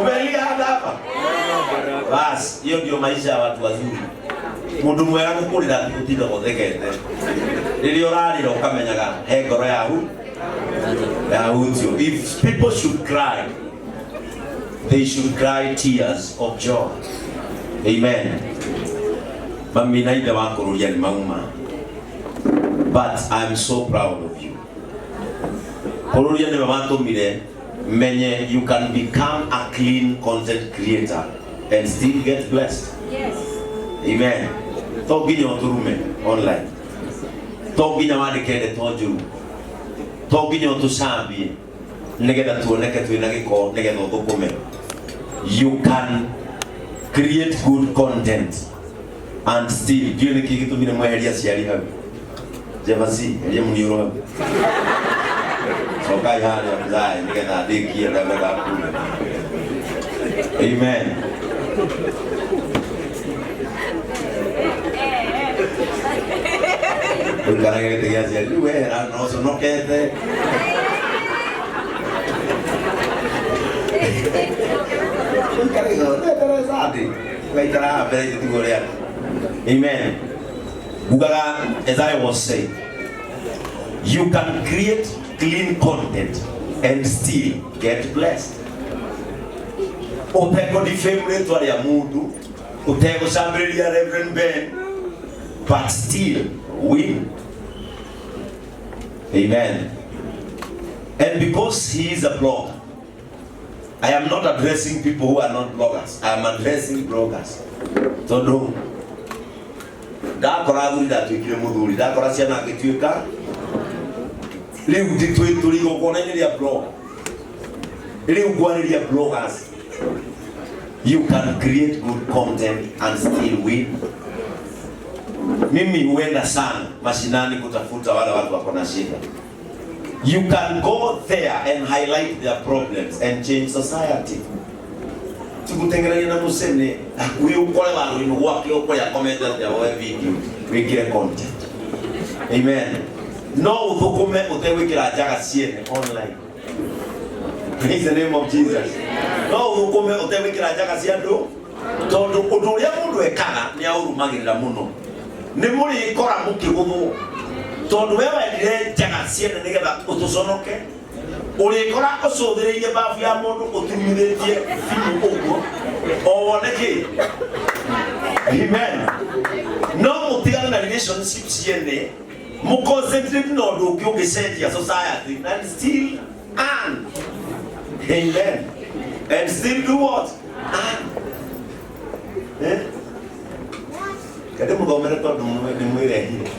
Umelia hapa. Bas, hiyo ndio maisha ya watu wazuri. Mundu mwega kukurira kutinda gothekete. Riri orarira ukamenyaga he ngoro yahu. If people should cry, they should cry tears of joy. Amen. Mami naide wa Kururia ni mauma. But I'm so proud of you. Kururia ni matumire menye you can become a clean content creator and still get blessed. Yes. Amen. Toginya oturume online. Toginya wandikende tonjuru. Toginya otusambie. Negetha tuoneke twina giko negetha uthukume. You can create good content and still dio niki gitumire mweheria ciari hau. Jevasi, elia muniuro hau. Sokai hali ya mzai negetha ndikie ndamega kume. Amen. Ukara que te quedas así, güey, no se no quede. Ukara que no te interesati. Vai tra bene ti gorea. Amen. Ukara, as I was saying, you can create clean content and still get blessed. Uteko defame tu ya mundu, uteko sambelia Reverend Ben, but still win. Amen. And because he is a blogger, I am not addressing people who are not bloggers. I am addressing bloggers. So no. Da korauri da tukire muduri, da korasia na kituika. Leo ditwe tuligo kona ni ya blog. Leo gwani ya bloggers. You can create good content and still win. Mimi huenda sana mashinani kutafuta wale watu wako na shida. You can go there and highlight their problems and change society. Tukutengeneza na musene huyo ukole wa rumu wake uko ya comment ya video wekire content. Amen. No uthukume utewekira jaga ciene online. Praise the name of Jesus. No uthukume utewekira jaga ciandu tondu undu uria mundu ekaga ni aurumagirira muno. Ni muri ikora mukiguthu tondu wewe ndire jaga ciene nigetha utuconoke urikora ucuthireirie bafu ya mundu utumithitie fimu uguo o woneki. Amen. No mutigana na relationships ciene mu concentrate no ndu ukiugicenjia society and still earn. Amen. And still do what? Earn. Kade muthomere tondu ni mwirehire.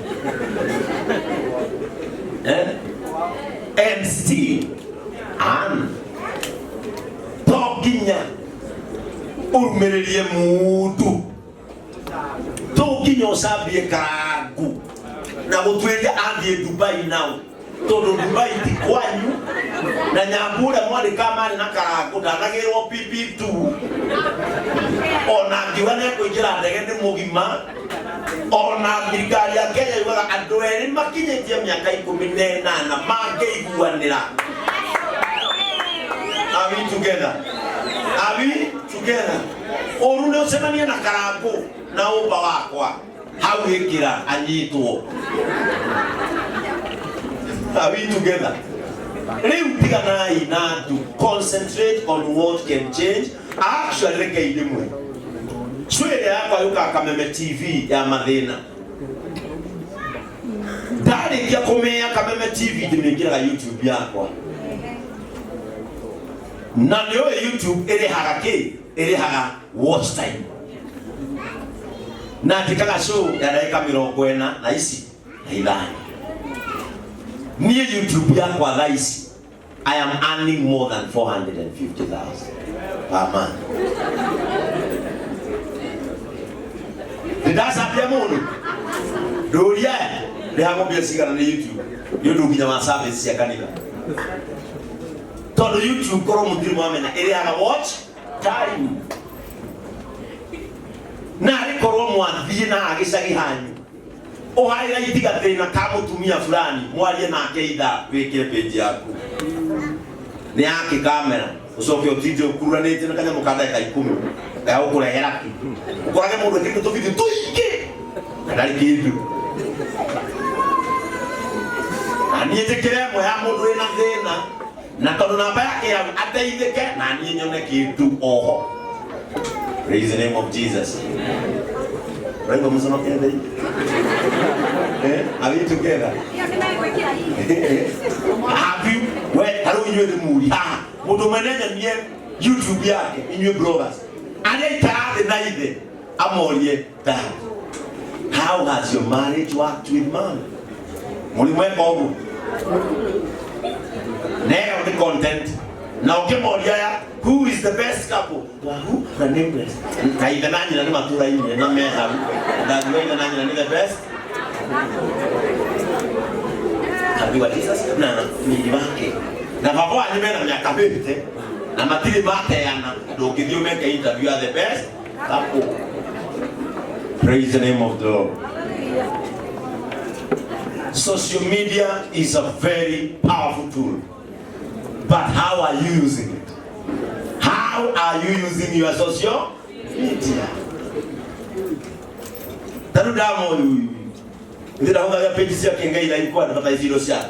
And still earn. Toginya urumererie mundu. Toginya usambie karagu. Na gutwire athie Dubai now. Tondu Dubai ti kwanyu. Na nyambura mwali kama na karagu ndanagirwo PP2. Ona ngiwane kuingira ndege ni mugima. Ona thirikari ya Kenya yugaga andu eri makinyitie miaka 18 mangeiguanira. Are we together? Are we together? Oru ne usemania na karagu na umba wakwa hau ikira anyitwo. Are we together? Riu tiganai na to concentrate on what can change. Actually reke ilimwe. Swede yako yuka Kameme TV ya mathina. Dali kia komea Kameme TV dimengira YouTube yako. Na leo YouTube ere haga watch time. Na tikaka show ya dakika 40 na isi na idhani. Ni YouTube yako adhaisi. I am earning more than 450,000 per month. Ndasa pia mundu. Doria le hago bia sigana na YouTube. Yo do kinya ma service ya kanisa. Todo YouTube koro mudiri mwamena ere haga watch time. Na ri koro mwathie na agicagi hanyu. O haira itiga thina ka mutumia fulani mwarie nake itha wikire page yaku. ni yake kamera ucoke utije ukuranite na kanya mukanda ka 10 ya ukurehera ki ukorage mundu kindu to video tuingi ndari kindu ani yekere mo ya mundu ina thina na tondu namba yake ateithike na ni nyone kindu oho. Praise the name of Jesus. Right, vamos a no quedar ahí. Are you together? Have you? Where are you the movie? Ah, mudo manenya nie YouTube yake, inyo bloggers. Ane taade na ide. Amolie da. How has your marriage worked with man? Mulimwe kogu. Nega the content. Now kemolia, who is the best couple? Who? The nameless. Kaida nani na matura ini na meha. That way nani na the best. Kabiwa Jesus na ni wake. Na babo alimena miaka bete. Na matili bate yana. Do kidio meka interview are the best couple. Praise the name of the Lord. Social media is a very powerful tool. But how are you using it? How are you using your social media? Tanu damo huyu. Ndio naona ya page ya Kiengei na ilikuwa napata hizo shaka.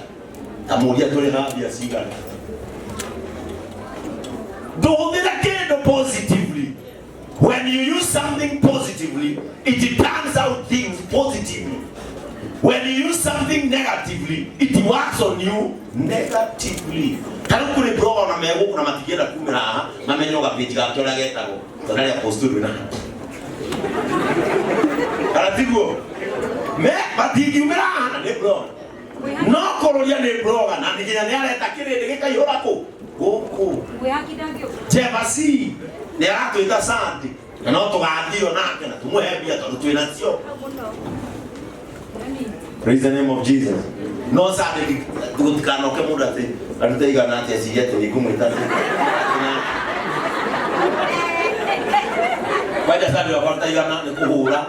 Tamulia tole habi asigana. Do the positively. When you use something positively, it turns out things positively. When you use something negatively, it works on you negatively. Kanu kule blogger na mego kuna matigera 10 na mamenyoga page ga kyola getago. Tondari ya posturu na. Aratigo. Me matigi umera na blogger. No Kururia ne blogger na Nginya ne aleta kirende gikayora ko. Goko. Jebasi. Ne atuita santi. Na no tugathio nake na tumuhebia tondu twina cio. Praise the name of Jesus. No sade Guthekia ke mudate. Atuta Igonati asiyete ni kumwita. Waja sade wakorta Igonati kuhura.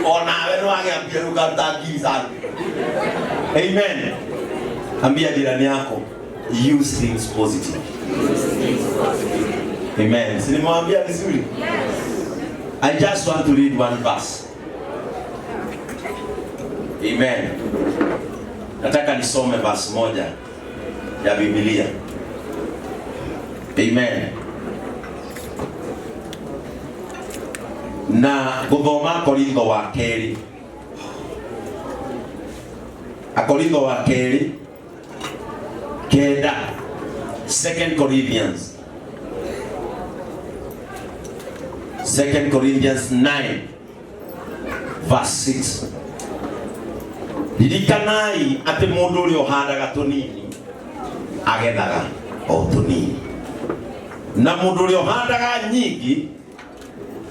Ona wenu angeambia ukata giza. Amen. Ambia jirani yako, use things positive. Amen. Sinimwambia vizuri? Yes. I just want to read one verse. Amen. Nataka nisome verse moja ya Biblia. Amen. Na guthoma Korintho wa keri. Korintho wa keri. Kenda. 2 Corinthians. 2 Corinthians 9 verse 6. Lirikanai ati mundu uri ohandaga tunini agethaga o tunini, na mundu uri ohandaga nyingi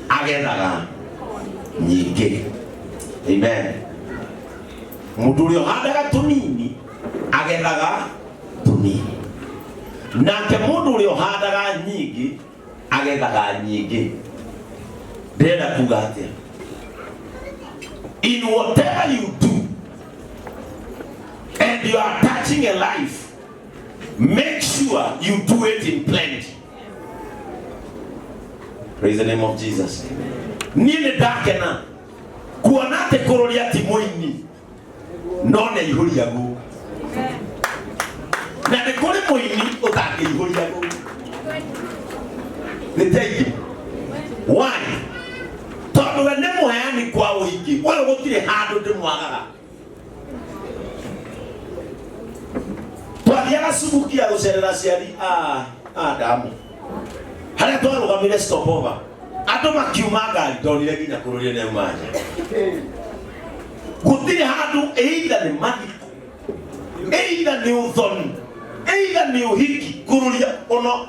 agethaga nyingi. Amen. Mundu uri ohandaga tunini agethaga tunini, nake mundu uri ohandaga nyingi agethaga nyingi. Ndenda kuga atia, in whatever you do and you are touching a life, make sure you do it in plenty. Praise the name of Jesus. Nini dakena kuonate Kururia timoini none ihuria go. Na ne kole moini otake ihuria go. Nitegi. Why? Tondu wene muheani kwa uiki wewe gutire handu ndimwagaga. Twathiaga subukia gucerera ciari damu haria twarugamire stopover andu makiuma ngari ndonire nginya Kururia ne manja gutire handu either ni mathiku either ni uthoni either ni uhiki Kururia ono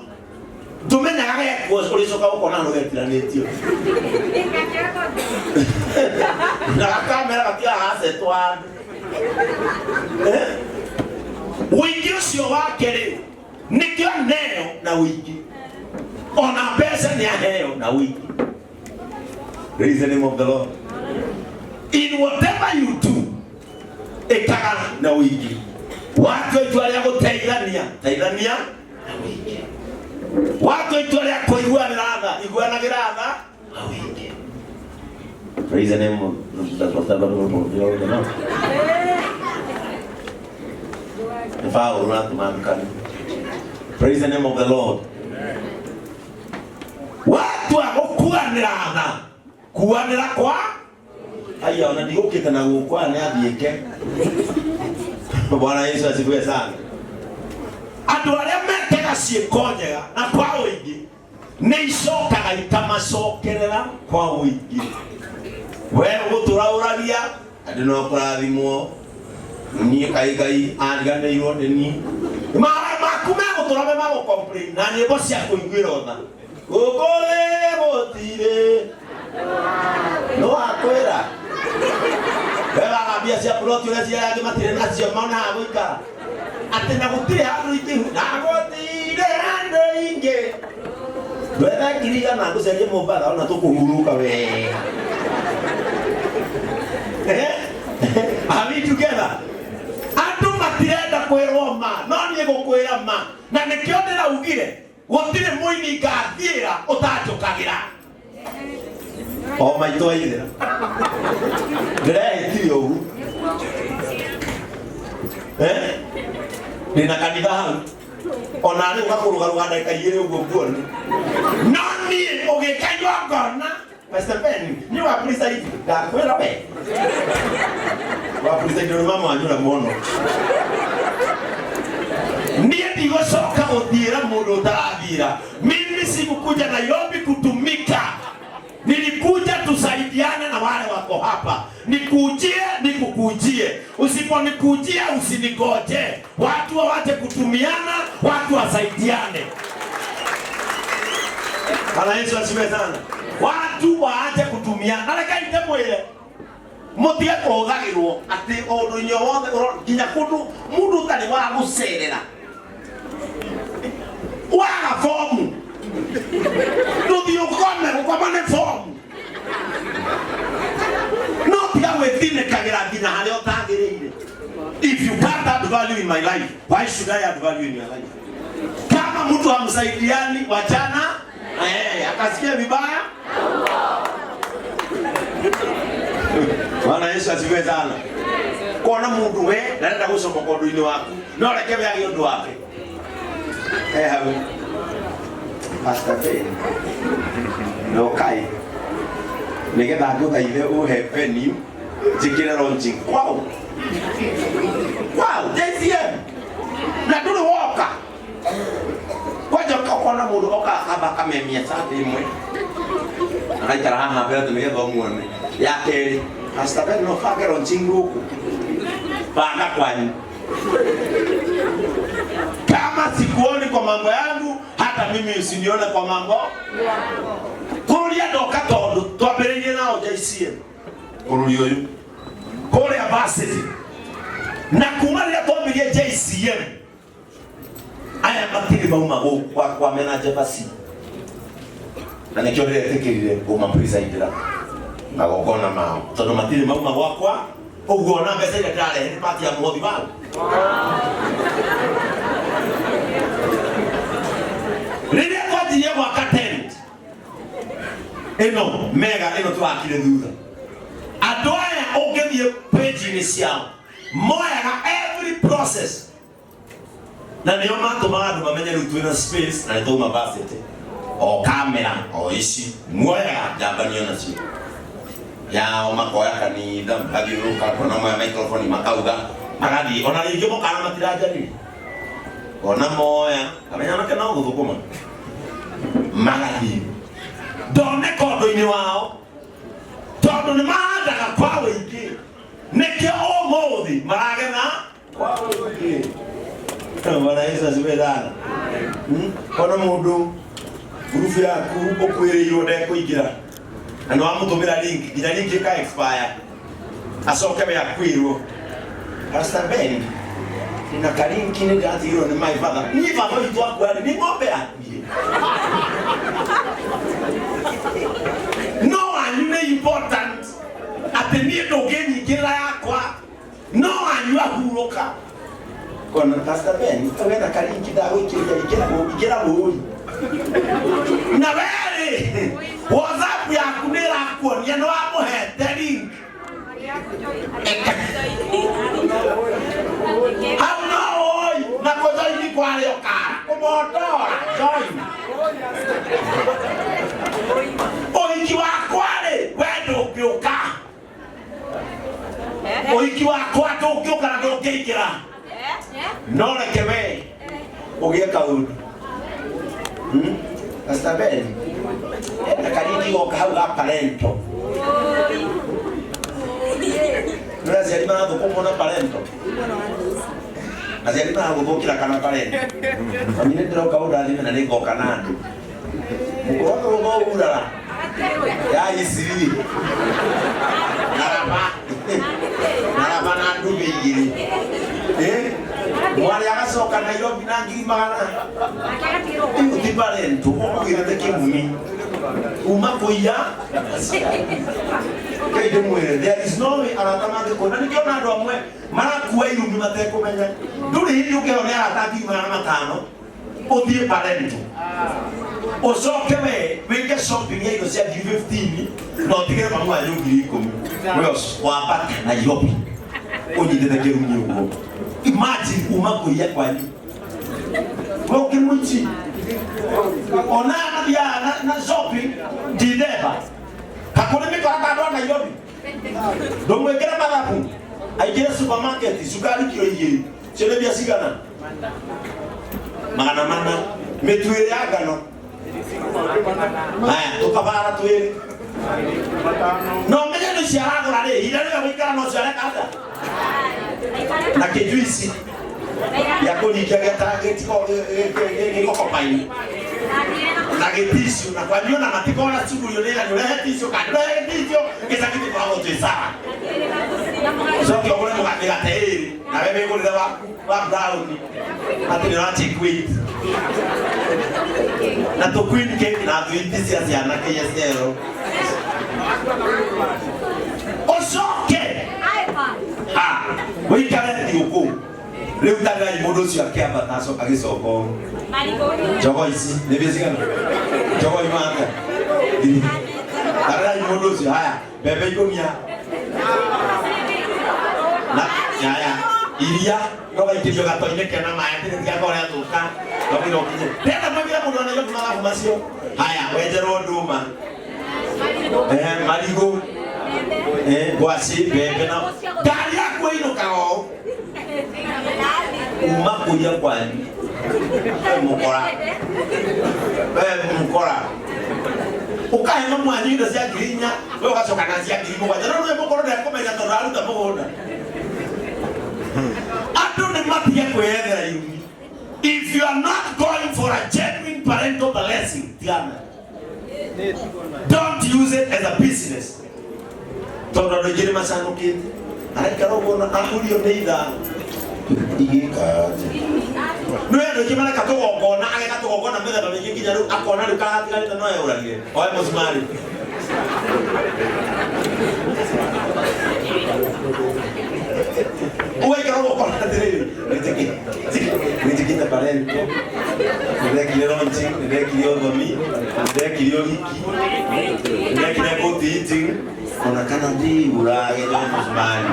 tumenyaga gekuo uricoka ukona rugetiranitio na kamera gatia hase twa wingi ucio wake ri nikio neo na wingi ona pesa ni aheo na wingi. Praise the name of the Lord. In whatever you do ekaga na wingi Watu itwalia guteithania, teithania na wingi. Watu itwalia kuiguana ladha, iguana ladha na wingi. Praise the name of the Lord. Praise the name of the Lord. Watu wakuanira ladha, kuanira kwa aya unandigukita na gukwane athieke. Bwana Yesu asifiwe sana. Andu aria metega ciiko njega na kwa wingi ni icokaga ikamacokerera kwa wingi. Wewe guturauragia andu no kurathimwo ni Ngai ariganirwo ni mara makume guturame mago complain na nyimbo cia kuiguira ona gukole gutire no akwira wewe agambia cia plot ule cia yangi matire nacio mauna guikara ati na gutire handu ikihu na gutire handu inge wewe kiriga na gucerie Mombasa ona tukuhuruka we Are we together? Andu matirenda kwirwo ma no nie gukwira ma na nikio ndira ugire gutire muini ngathira utanjukagira o maito ithira ndire ugu nina kanitha hau ona ni ugakuruga ruganda kaiyire uguo guoni no nie ugikanywa ngona Pastor Ben, ni wa prisa hivi ndakwira we wa prisa ndio mama anyura muno ndiye ndigocoka guthira mundu utathira. Mimi sikukuja Nairobi kutumika, nilikuja tusaidiane na wale wako hapa. Nikujie nikukujie, usiponikujia usinigoje. Watu waache kutumiana, watu wasaidiane. Bwana Yesu asifiwe sana. Watu waache kutumiana. Naleka itemwele mutige kurugagirwo ati undu nyo wothe kinya kundu mundu utari wa gucerera waga fomu nduthi ukome gukomane fomu no tiga gwithinikagira nginya haria utagiriire. If you can't add value in my life, why should I add value in your life? Kama mtu hamsaidiani wachana akasikia vibaya. Bwana Yesu asifiwe sana. Kona mundu we naenda gucoka kondu-ini waku no reke we agi undu wake hawe Pastor Ben no kai nigetha nguthaithe uhe penny njikire launching wow JCM na nduri woka kwaja kona mundu oka aba kamemia sati imwe akaikara haha mbere tumigetha umuone ya keri Pastor Ben no fake launching guku bana kwani kama sikuoni kwa mambo yangu hata mimi usinione kwa mambo yako. Kururia ndoka tondu twambiririe nao JCM kururia uyu kuria varsity na kuma ria twambirie JCM aya matiri mauma kwa manager basi na nikio ria tekirire kuma presidera na gokona mao tondu matiri mauma gwakwa uguo na mbeca ile ndare ni pati ya muhothi bau rĩrĩa twanjirie gwaka tent ĩno mega ĩno twakire thutha andũ aya ũngĩthiĩ page-inĩ ciao moyaga every process na nĩo matũmaga andũ mamenye rĩu twĩna space na nĩtwauma varsity o kamera o ici moyaga njambanio nacio yao makoya kanitha magĩũka kona moya microphone makauga magathi ona rĩngĩ mokana matirajarĩ ona moya kamenya make no guthukuma magathi ndone kondu-ini wao tondu ni mahandaga kwa wĩingĩ nĩkĩo ũmũthĩ maragetha kwa wĩingĩ. Bwana Yesu asifiwe sana. Ona mũndũ grupu yaku ũkwĩrĩirwo ndekũingĩra na nĩ wamũtũmĩra link nginya link ĩka expire acoke we akwĩrwo Pastor Ben nina karinki ni gathirwo ni my father ni baba witu akwari ni ng'ombe akuire no anyu ni important ati ni ndũngĩnyingĩrĩra yakwa no anyu ahuroka kona Pastor Ben tawena karingi dawo ikira buri na wewe WhatsApp yaku nirakuonia no amuhete link hauna na kojoini kwa leo kara kumotora join oiki wako ale wendo ukiuka oiki wako atokiuka na ndokeikira no lekewe ogia kaundu Pastor Ben karingi goka hau ga parento Nasi ali mana tuko na parento. Nasi ali mana gukira kana parento. Amine ndiro kauda ali na lengo kana. Mukoroka ngo urara. Ya isiri. Naraba na ndu bigiri. Mwali akasoka na Nairobi na ngiri magana. Uti parento kugira tekimumi. Umakoya. There is no way Atangathi kona nikiona andu amwe marakuwa irumi matekumenya nduri hindi ukihonera ataki mana matano uthie parento ucoke we wike shopping ya indo cia 15 no tigire mamu wa 10,000 wewe wapata Nairobi unyitete kirunyi ugo imagine umakoya kwani wewe ukimwichi ona na shopping dideba kakone mi kwa kado na Nairobi dongo ekera bagapu aigire supermarket sukari kilo 2 chele bia sigana mana metwele agano haya tukabara twele no menye no sharago la le ile ya wikara no shara kada na kejuisi ya koni kia target ko pai na getisho na kwa niona matikona siku yolea nyolehe tisho kadre tisho kisa kitu kwa wote sawa so kiongole mukatega tayari na bebe ngole wa brown ati ni wachi queen na to queen cake na tuitisi asiana ke yesero osoke wikale ndiuko leo tanga imodosi akiamba taso agisoko jogo isi nebesigana jogo imanga ara imodosi haya bebe igomia na ya iria roba ikirio gatoine kena maete ndia kore atuka nokiro kinye tena mabira mundu anayo kumala kumasio haya wejero nduma marigo gwasi bebe na dali yako ino kao umakuja kwani mukora ukahema mwanyindo cia Nginya wewe ugacoka na cia Nginya kwa jana no mukoro ndio komenya toraru ta mugonda atu ni mapia kwethera yumi. If you are not going for a genuine parental blessing tiana don't use it as a business tondo no jiri masano kiti arekaro bona ahurio neitha igikaje no endo kimana katogona age katogona mbele ba mingi nyaru akona rukahatigari no euragire oe musmari oe karo bona tere nitiki na parento nitiki ronchi nitiki odomi nitiki hiki nitiki koti ona kana ndi urage no musmari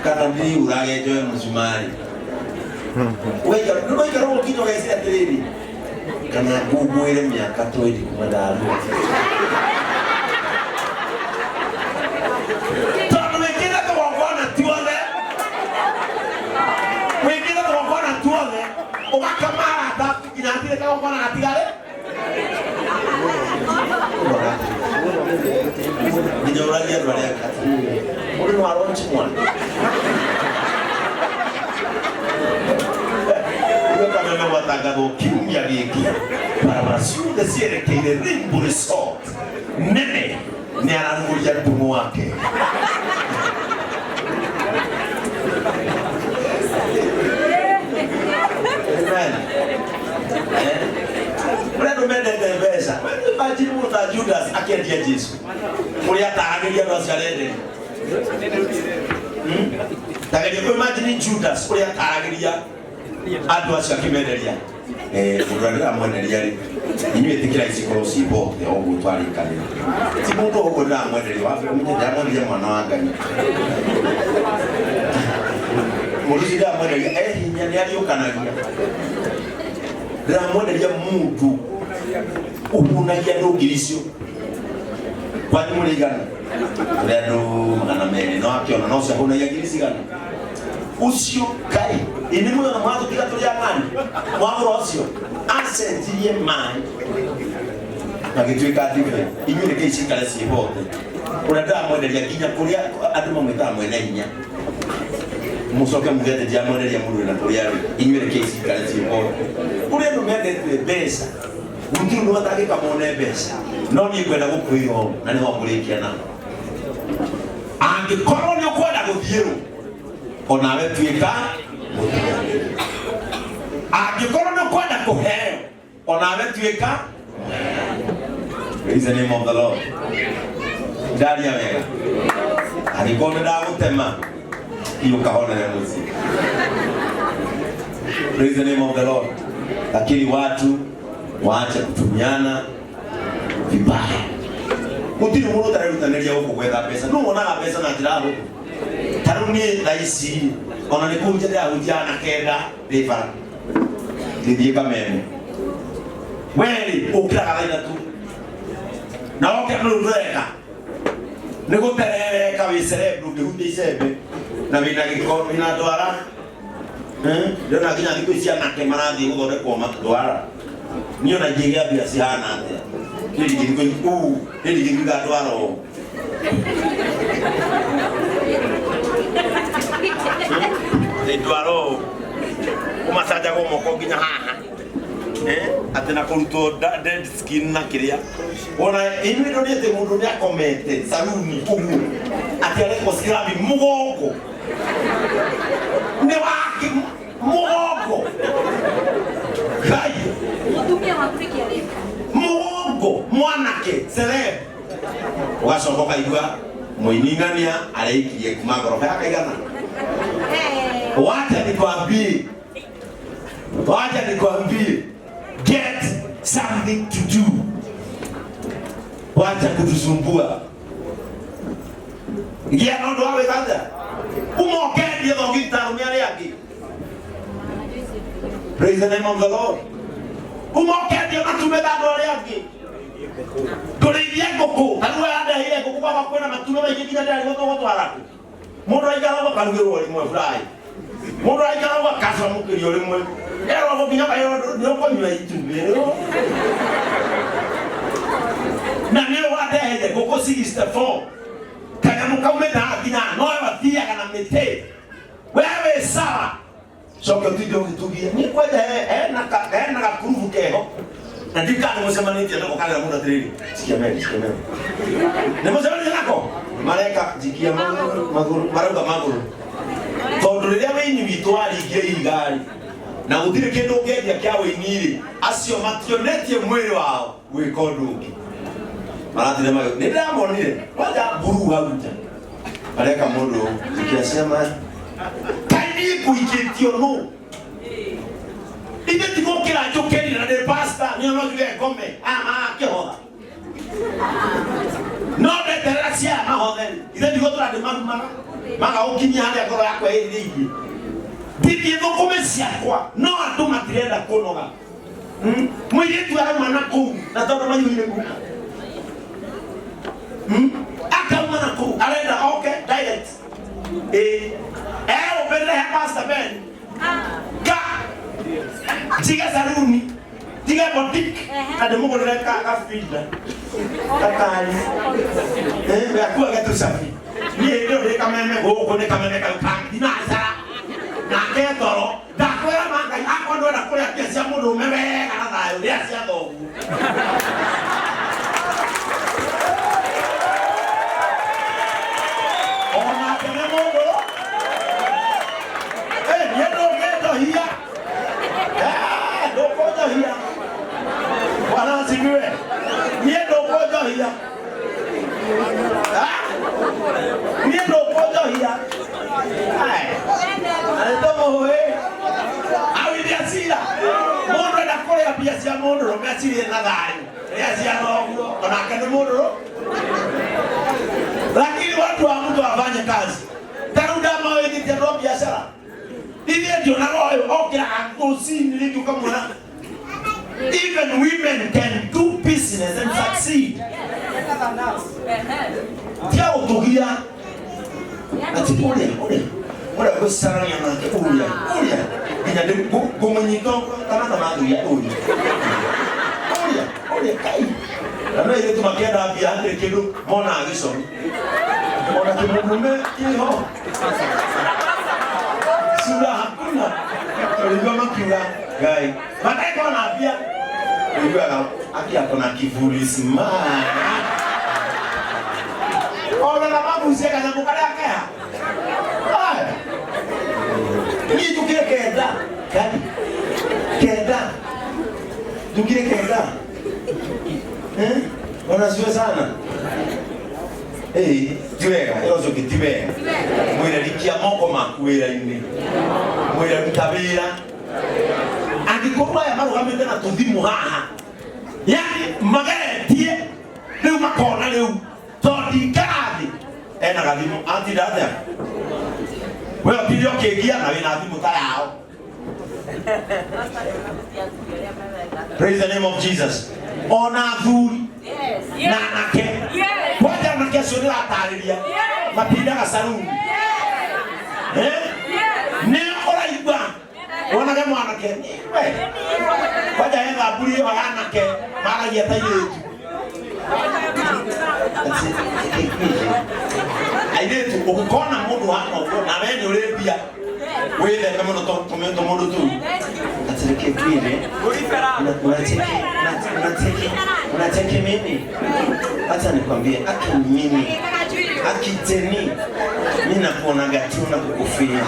kana ndi urage jo musumari weka no roho kinyo gese atiriri kana kuguire miaka toidi kumadaru tano wekina to wangona tuone wekina to wangona tuone ugakamara ta kinatire ka wangona atigare ni urage ndo ya kati muri waronchi mwana kama watangabo kiumya giki para sude siere kile rimbo resort nene ni ananuja tumu wake amen Bredo mende devesa imagine muta Judas akiendia Yesu muri ataaniria no ciarende taga Ekageria imagine Judas uria tarageria andu acio akimenderia murandira mwenderia ri inyuĩ tikira icikoro cibo ya ogu twarikanira ti mundu ogu ndira mwenderia wa munye ndamwenderia mwana wa Ngai muruci da mwenderia hinya ni ariukanagia ndira mwenderia mundu ubunagia ndungiricio kwani murigana rendo magana meri no akiona no cia bunagia ngiricigana ucio kai ini muno na mwato kila tulia mani mwagoro ucio asentirie mani magitwika ndivyo inyuĩ nĩ kĩcikare ciĩbote ũrenda mwenderia nginya kũrĩa andũ mamwĩtaga mwene hinya mũcoke mũgeteria mwenderia mũndũ na kũrĩa inyuĩ nĩ kĩcikare ciĩbote kũrĩa andũ mendete mbeca gũtirĩ mũndũ atangĩka mone mbeca no niĩ ngwenda gũkwĩra na nĩho mũrĩkia na angĩkorwo nĩ ũkwenda gũthiĩrwo onawe tuĩka angĩkorwo nĩ kwenda kũheo onawe tuĩka. Praise the name of the Lord. Ndaria wega angĩkorwo nĩ ndagũtema iyũkahonere mũciĩ. Praise the name of the Lord. Lakini watu waache kutumiana vibaya. Gũtirĩ mũndũ ũtarerutanĩria gũkũ gwetha mbeca no wonaga mbeca na njĩra hũthũ taruni raisi ona nĩ kũnjĩra hũtiana kenda ndĩbara ndĩthiĩ kamene weri ũkĩraga thaina tu na oke ndũreka nĩ gũterereka wĩ cerebro ngĩhutia icembe na wĩna gĩko wĩna ndwara ndĩrona nginya thikũ ici anake marathiĩ gũthondekwo ndwara niĩ ona ingĩgĩa mbia cihana atĩa nĩrigĩriga ndwara ũũ ndwaro umasajaga moko nginya haha atĩ na kũrutwo dead skin na kĩrĩa ona inyuĩ ndonete mũndũ nĩ akomete saluni ũguo atĩ arekwo scrub mũgongo nĩ wake mũgongo Ngai mũgongo mwanake celeb ũgacoka ũkaigua mũining'ania areikirie kuma ngoroba ya kaigana. Wacha nikwambie get something to do. Wacha kutusumbua ngia nondo wawe kwanza umokendi ndo Gutara umiale yake. Praise the name of the Lord. Umokendi matume dado wale yake kuleithia ngũkũ kanua yandehire ngũkũ kwamba kwĩna matume maingĩ nginya ndari gũtwara mũndũ aikara ũkarugĩrwo rimwe fry mũndũ aikara ũgakacwa mũkĩrio rimwe ero nginya kayo nĩ ũkũnyua itumbĩ na nĩ wadehe ngũkũ 64 kanyamũ kaumĩte nginya nowe wathiaga na mĩtĩ wewe sawa coke ũtinde ũgĩtugia nĩ kwenda ena gakurubu keho na ndikani mũcemanĩtie nako kagera mũndũ atĩrĩrĩ sikia meri nĩ mũcemanĩtie nako mareka jikia magũrũ marauga magũrũ tondũ rĩrĩa wĩini witũ waringia igari na gũtirĩ kĩndũ ũngĩendia kĩa wĩini-rĩ acio mationetie mwĩrĩ wao gwĩka ũndũ ũngĩ maratire magĩ nĩ ndĩramonire waja mburu hau nja mareka mũndũ jikia ciama kaini kũikĩtio nũ ide tiko kila jokeri na de pasta ni ono jwe come kehotha no de teracia mahotheri ide tiko tura de maga ukinya hali ngoro yakwa iri igi bibi thukome ciakwa no andu matirenda kunoga mwiretu arauma na kuu na tondu mayuire nguka akauma na kuu arenda okay direct ubele pasta ben ka tiga saluni tiga boutique ada mungu neka kafida kakali akuwa gatu safi ni ndio ndio kama meme huko ni kama meme kangi na sara na ketoro dakwera manga yako ndo na kule pesa mundu meme kana nayo ndia cia thogu ona kene mungu yedo hiya dokojo hiya wana sikiwe yedo kojo hiya yedo kojo hiya ai chini na gari. Yazi anaogo anakana moro. Lakini watu wa mtu wafanye kazi. Taruda mawe ni tendo biashara. Hivi ndio na roho okira angosini litu kama even women can do business and succeed. Tia utugia. Atipolia, olia kwa sana ya nake olia. Ina de gomonyito kama maduya olia kai. Na ile tumakienda hapa hande kido mona agiso. Mona tumume hiyo. Sura hakuna. Ndio makiwa gai. Baadaye kwa naambia ndio akia kuna kivuli simama. Ona na babu zeka na mukada kaya. Haya. Ni tukire kenda. Kadi. Kenda. Tukire kenda. Wanasiwe sana. Tiwega, yozo kitiwega. Mwira likia Makoma kuwira ine. Mwira mtabira. Angikoma ya maru hamende na tuthimu haha. Yani magare tie leu makona leu. Todi kadi. Ena gathimu anti dada. Wewe pidio kegia na wina athimu tayao. Praise the name of Jesus. Ona thuri. Yes. Na nake. Yes. Waja nake sio atariria. Yes. Mapinda gasaru. Yes. Yes. Ne ora igba. Ona ga mwana ke. We. Waja yenga aburi wa nake. Mara yeta yetu. Aidetu ukona mundu hano na wewe urebia. Wewe kama ndo tometo mundu tu. Atseke kile. Unateke mimi. Hata nikwambie aki mimi. Aki teni. Mimi nakuona gatuna kukufia.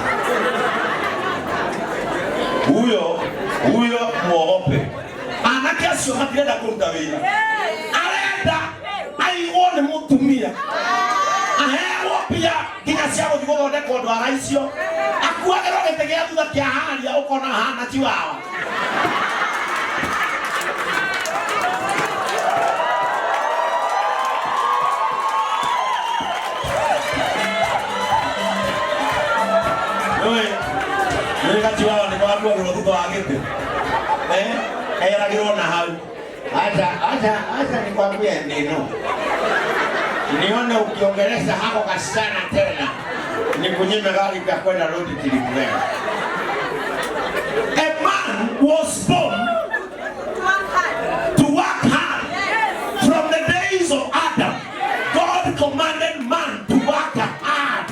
Huyo muogope. Anakesho hapenda kumtawia. Alenda aione mutumia. Ahewa pia kinasiago jikodo ndeko ndo araisio. Akuagero getegea thutha kia haria ukona hana tiwawa. Wewe kati wao ni kwa kwa mtoto wake. Era giona hau. Acha nikwambie neno. Nione ukiongeleza hapo kasichana tena. Nikunyime gari kwa kwenda rodi Kilibwela. A man was born to work hard. From the days of Adam, God commanded man to work hard.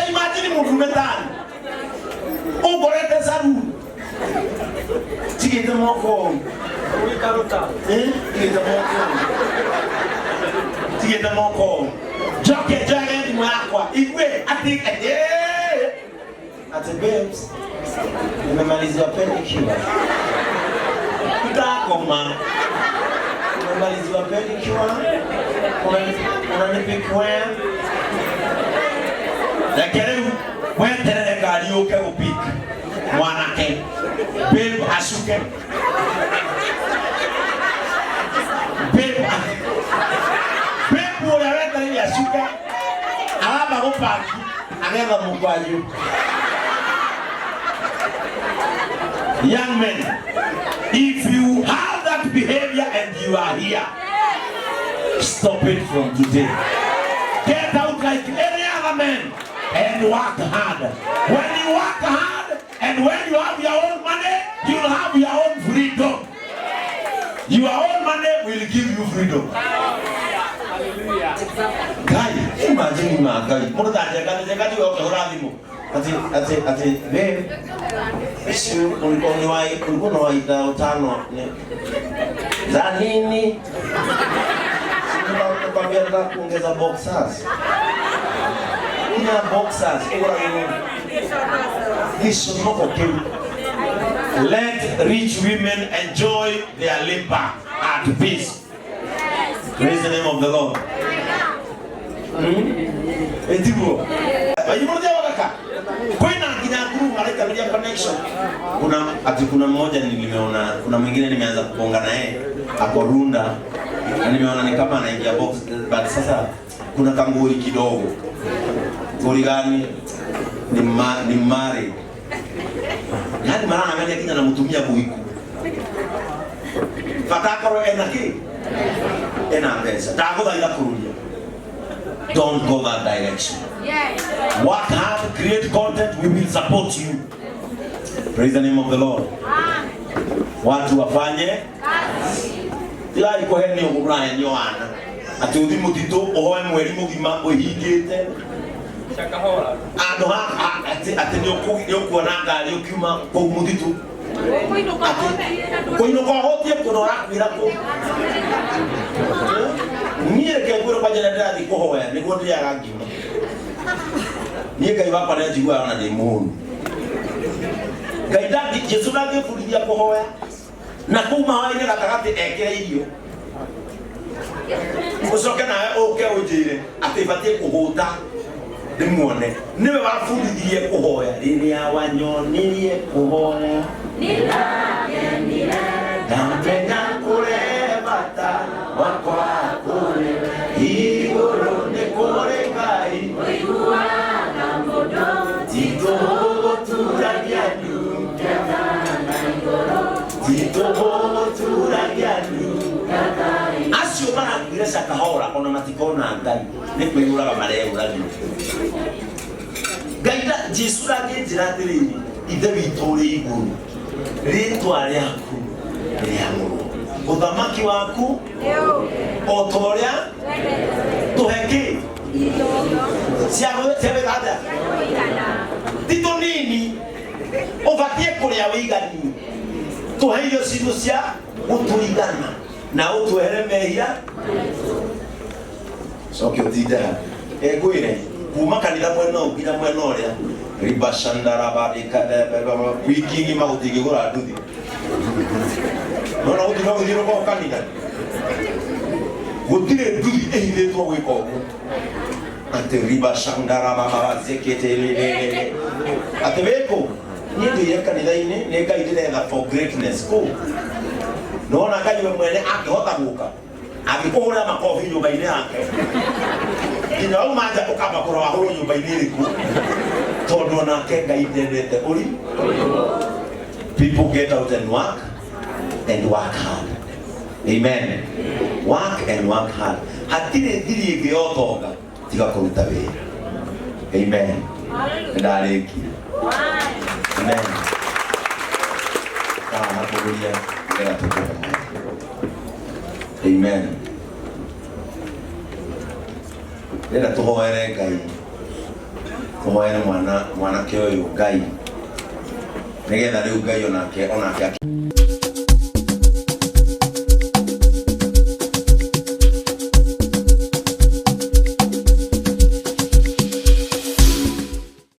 Imagine muvumetani. Ugorete saru. Tigete moko. Tigete moko. Joke ni mwakwa. Igwe ati ati babes. Nimemalizwa pedicure. Makoma. Nimemalizwa pedicure. Unanipikwa. Lakini wewe gari uke upika. Mwanake. Babe asuke. Babe unaweka ili asuke. Alama upaki. Aneva mkwaju. Young men, if you have that behavior and you are here, stop it from today. Get out like any other man and work hard. When you work hard and when you have your own money, you'll have your own freedom. Your own money will give you freedom. Hallelujah. Guy, imagine my guy. What that you okay, ati babe sio ulikuwa waida utano za nini sio kwambia nataka kuongeza boxers ina boxers this is not okay. Let rich women enjoy their labor at peace. Praise the name of the Lord. Etibu. Ayumoja wakaka. Kwena Nginya guru malaika ndia kana direction. Kuna mmoja nimeona, kuna mwingine nimeanza kuponga naye hapo Runda. Na nimeona ni kama anaingia box, but sasa kuna kanguri kidogo. Ngori gani? Ni mari. Yaani mara angalia Kenya anamtumia buiku. Fatakaro enaki. Pesa. Tago ila Kururia. Don't go that direction. Work hard, create content, we will support you. Praise the name of the Lord. Watu wafanye kazi. Ila iko heni ukuraya nyoana. Ati uthi mutito ohoe mweri mugima ohigite. Chakahora. Ando ha ati nyokuona ngari ukiuma kwa mutito. Koino kwa hotie kono rakwira ko. Niye ke ngoro kwa jana ndadi ko hoya ni gondi ya ngima. Niye kai bapa na jigwa ona de mundu. Gaida Jesu na gefurithia ko hoya. Na kuma haine gatagati ekere irio. Ucoke nawe uke ujire ati batie kuhuta ndimuone niwe wafundithie kuhoya riria wanyonirie kuhoya niragenire ndamenya kurebata wakwa kure iguru ni kure Ngai uiguaga mundu tito turagia nuketa na iguru tito turagia nuketa asio bana ngiresa kahora ona matikona Ngai ni kwiruraga mareu ragi Gaida Jesu ragi jiratiri ithe wituri iguru ritwa riaku riamu uthamaki waku otoria tuheki siawe gada tito nini uvatie kuria wigani tuheyo sindu cia gutuigana na utuhere mehia sokyo tida egwire kuma kanitha mweno nginya mweno uria ribashandara badikada baba wikingi magutigi gura nduthi no gutino gutino kwa kanitha gutire nduthi ehithitwo gwika uguo ati ribashandara baba zeketelele ati weko ni ndiye kanitha-ini ni Ngai ndiretha for greatness ko nona Ngai we mwene angihota guka agikuhura makofi nyumba-ini yake nginya umanja ukamba kurwa huru nyumba-ini iriku tondu nake Ngai ndendete uri. People get out and work hard. Amen. Work and work hard. Hatire thiri ingiotonga tiga kuruta wira. Amen. Ndariki. Amen. Kururia era tukuka. Amen. Era tuhoere Ngai. Tuhoere mwana kioyo Ngai. Nigetha riu Ngai onake